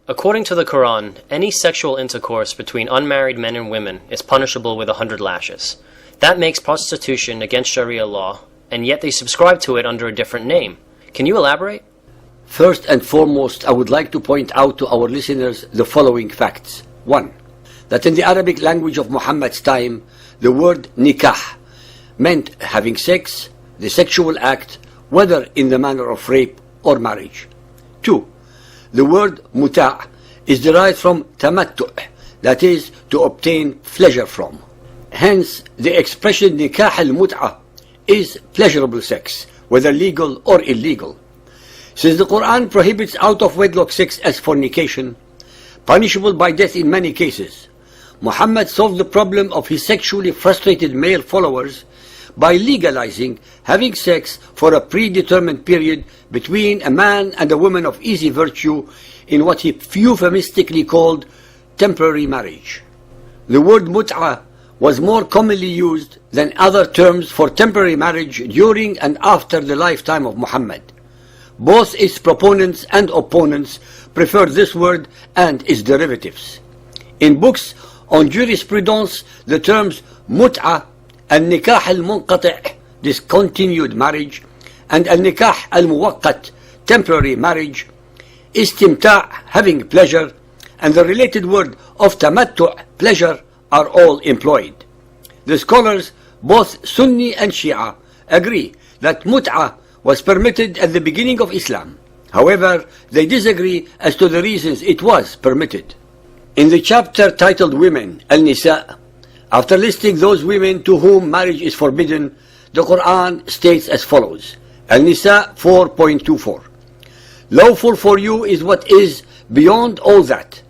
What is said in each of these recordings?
According to the Quran, any sexual intercourse between unmarried men and women is punishable with 100 lashes. That makes prostitution against Sharia law, and yet they subscribe to it under a different name. Can you elaborate? First and foremost, I would like to point out to our listeners the following facts. 1. That in the Arabic language of Muhammad's time, the word nikah meant having sex, the sexual act, whether in the manner of rape or marriage. 2. The word muta' is derived from tamattu', that is, to obtain pleasure from. Hence, the expression nikah al-mut'ah is pleasurable sex, whether legal or illegal. Since the Quran prohibits out-of-wedlock sex as fornication, punishable by death in many cases, Muhammad solved the problem of his sexually frustrated male followers by legalizing having sex for a predetermined period between a man and a woman of easy virtue in what he euphemistically called temporary marriage. The word mut'ah was more commonly used than other terms for temporary marriage during and after the lifetime of Muhammad. Both its proponents and opponents prefer this word and its derivatives. In books on jurisprudence, the terms mut'ah and nikah al-munqati', discontinued marriage, and al-nikah al-muwaqqat, temporary marriage, istimta', having pleasure, and the related word of tamattu', pleasure, are all employed. The scholars, both Sunni and Shia, agree that mut'ah was permitted at the beginning of Islam. However, they disagree as to the reasons it was permitted. In the chapter titled Women, Al-Nisa, after listing those women to whom marriage is forbidden, the Quran states as follows. Al-Nisa 4.24. Lawful for you is what is beyond all that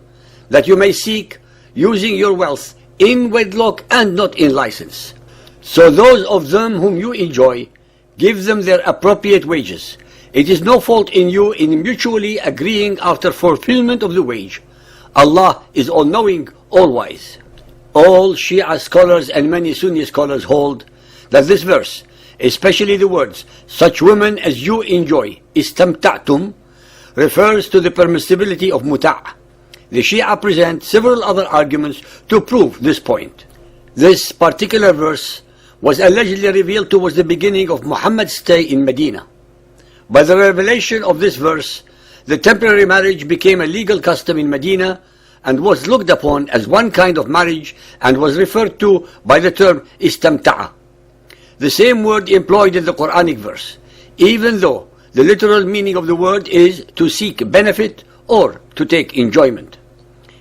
you may seek, using your wealth in wedlock and not in license. So those of them whom you enjoy, give them their appropriate wages. It is no fault in you in mutually agreeing after fulfillment of the wage. Allah is all-knowing, all-wise. All Shia scholars and many Sunni scholars hold that this verse, especially the words, such women as you enjoy, istamta'tum, refers to the permissibility of muta'. The Shia present several other arguments to prove this point. This particular verse was allegedly revealed towards the beginning of Muhammad's stay in Medina. By the revelation of this verse, the temporary marriage became a legal custom in Medina and was looked upon as one kind of marriage and was referred to by the term istamta'a, the same word employed in the Quranic verse, even though the literal meaning of the word is to seek benefit or to take enjoyment.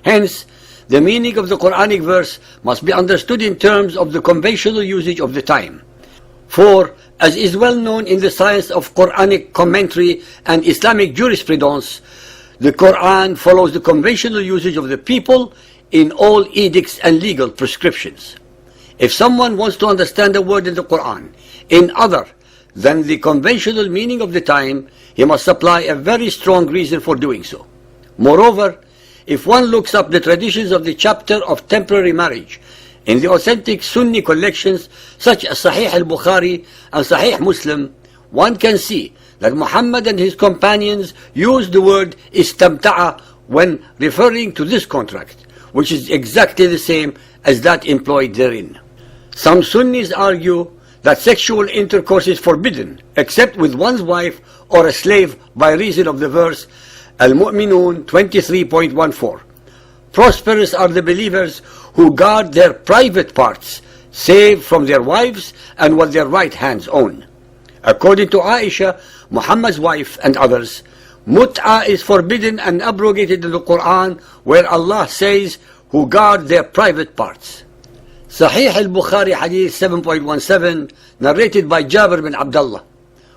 Hence, the meaning of the Quranic verse must be understood in terms of the conventional usage of the time. For, as is well known in the science of Quranic commentary and Islamic jurisprudence, the Quran follows the conventional usage of the people in all edicts and legal prescriptions. If someone wants to understand a word in the Quran in other than the conventional meaning of the time, he must supply a very strong reason for doing so. Moreover, if one looks up the traditions of the chapter of temporary marriage in the authentic Sunni collections such as Sahih al-Bukhari and Sahih Muslim, one can see that Muhammad and his companions used the word istamta'a when referring to this contract, which is exactly the same as that employed therein. Some Sunnis argue that sexual intercourse is forbidden except with one's wife or a slave by reason of the verse Al-Mu'minun 23.14. Prosperous are the believers who guard their private parts, save from their wives and what their right hands own. According to Aisha, Muhammad's wife, and others, mut'ah is forbidden and abrogated in the Quran, where Allah says, who guard their private parts. Sahih al-Bukhari Hadith 7.17, narrated by Jabir bin Abdullah.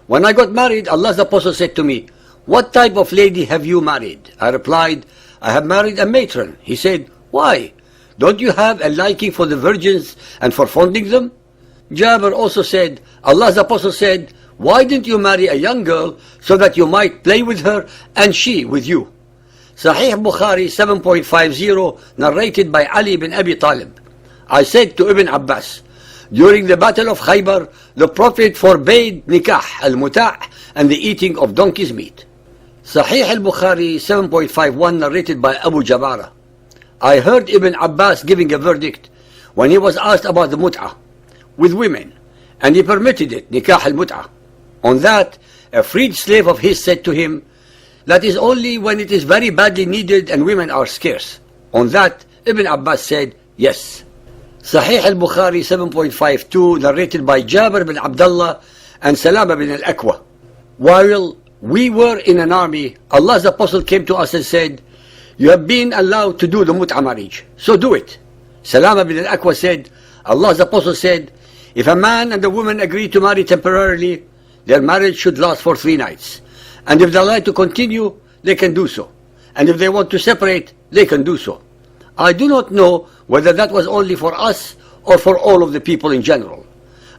When I got married, Allah's Apostle said to me, "What type of lady have you married?" I replied, "I have married a matron." He said, "Why? Don't you have a liking for the virgins and for fondling them?" Jabir also said, Allah's Apostle said, "Why didn't you marry a young girl so that you might play with her and she with you?" Sahih Bukhari 7.50, narrated by Ali bin Abi Talib. I said to Ibn Abbas, during the Battle of Khaybar, the Prophet forbade nikah, al-muta', and the eating of donkey's meat. Sahih al-Bukhari 7.51 narrated by Abu Jabara. I heard Ibn Abbas giving a verdict when he was asked about the mut'ah with women, and he permitted it, nikah al-mut'ah. On that, a freed slave of his said to him, that is only when it is very badly needed and women are scarce. On that, Ibn Abbas said, yes. Sahih al-Bukhari 7.52 narrated by Jabir bin Abdullah and Salama bin al-Aqwa. While we were in an army, Allah's Apostle came to us and said, you have been allowed to do the mut'ah marriage, so do it. Salama bin al-Aqwa said, Allah's Apostle said, if a man and a woman agree to marry temporarily, their marriage should last for 3 nights. And if they like to continue, they can do so. And if they want to separate, they can do so. I do not know whether that was only for us or for all of the people in general.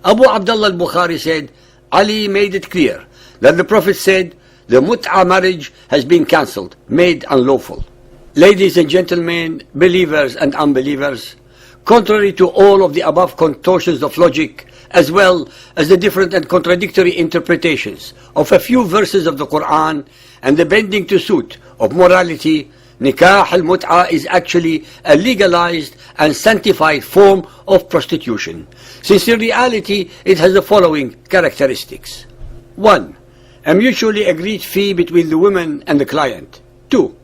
Abu Abdullah al-Bukhari said, Ali made it clear that the Prophet said, the mut'ah marriage has been cancelled, made unlawful. Ladies and gentlemen, believers and unbelievers, contrary to all of the above contortions of logic, as well as the different and contradictory interpretations of a few verses of the Quran and the bending to suit of morality, nikah al-mut'ah is actually a legalized and sanctified form of prostitution, since in reality it has the following characteristics. 1. A mutually agreed fee between the woman and the client. 2.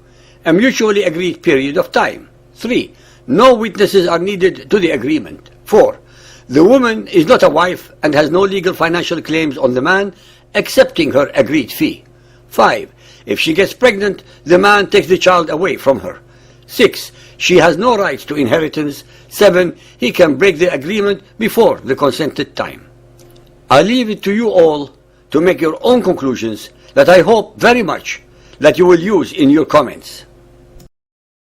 A mutually agreed period of time. 3. No witnesses are needed to the agreement. 4. The woman is not a wife and has no legal financial claims on the man, accepting her agreed fee. 5. If she gets pregnant, the man takes the child away from her. 6. She has no rights to inheritance. 7. He can break the agreement before the consented time. I leave it to you all to make your own conclusions that I hope very much that you will use in your comments.